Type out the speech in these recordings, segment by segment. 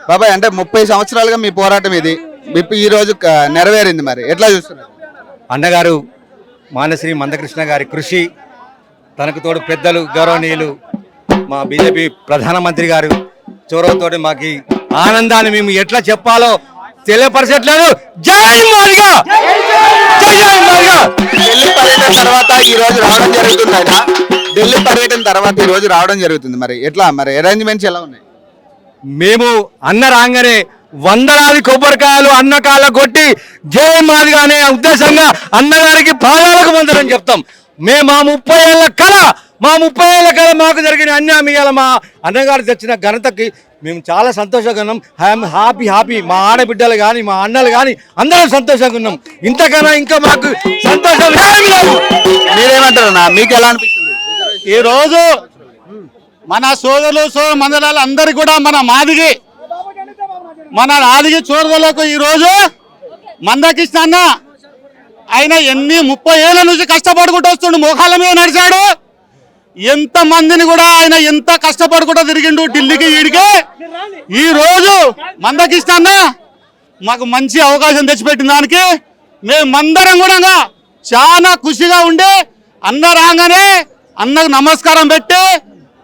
బాబాయ్ అంటే 30 సంవత్సరాలుగా మీ పోరాటం ఇది ఈ రోజు నెరవేరింది, మరి ఎట్లా చూస్తున్నారు? అన్నగారు మానశ్రీ మందకృష్ణ గారి కృషి, తనకు తోడు పెద్దలు గౌరవనీయులు మా బీజేపీ ప్రధానమంత్రి గారు చొరవతోటి మాకు ఆనందాన్ని మేము ఎట్లా చెప్పాలో తెలియపరచట్లేదు. జై మాదిగా, జై జై మాదిగా. ఢిల్లీ పర్యటన తర్వాత ఈ రోజు రావడం జరుగుతుంది ఆయన. ఢిల్లీ పర్యటన తర్వాత ఈ రోజు రావడం జరుగుతుంది, మరి ఎట్లా, మరి అరేంజ్మెంట్స్ ఎలా ఉన్నాయి? మేము అన్న రాగానే వందలాది కొబ్బరికాయలు అన్న కాళ్ళ కొట్టి జై మాదిగా అనే ఉద్దేశంగా అన్నగారికి పాదాలకు వందనం చెప్తాం. మేము మా 30 ఏళ్ల కళ మాకు జరిగిన అన్యాయం ఇవాళ మా అన్నగారు తెచ్చిన ఘనతకి మేము చాలా సంతోషంగా ఉన్నాం. I'm happy. మా ఆడబిడ్డలు కానీ మా అన్నలు కానీ అందరం సంతోషంగా ఉన్నాం. ఇంతకన్నా ఇంకా మాకు సంతోషం లేదు. మీరేమంటారు? మీకు ఎలా అనిపిస్తుంది? ఈ రోజు మన సోదరులు మండలాలు అందరికి కూడా మన ఆదిగి సోదరులకు ఈ రోజు మందకృష్ణ అన్న ఆయన 30 ఏళ్ళ నుంచి కష్టపడుకుంటూ వస్తుండు, మోకాళ్ళ మీద నడిచాడు. ఎంత మందిని కూడా ఆయన ఎంత కష్టపడుకుంటూ తిరిగిండు ఢిల్లీకి ఈడికి. ఈ రోజు మందకృష్ణ అన్న మాకు మంచి అవకాశం తెచ్చిపెట్టిన దానికి మేమందరం కూడా చాలా ఖుషిగా ఉండి అన్న రాగానే అన్నకు నమస్కారం పెట్టి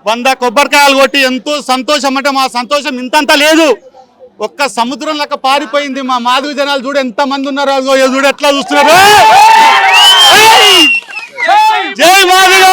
100 కొబ్బరికాయలు కొట్టి ఎంతో సంతోషం. అంటే మా సంతోషం ఇంతంత లేదు, ఒక్క సముద్రం లెక్క పారిపోయింది. మా మాదిగ జనాలు చూడు ఎంత మంది ఉన్నారు, చూడు ఎట్లా చూస్తున్నారు. జై మాదిగ.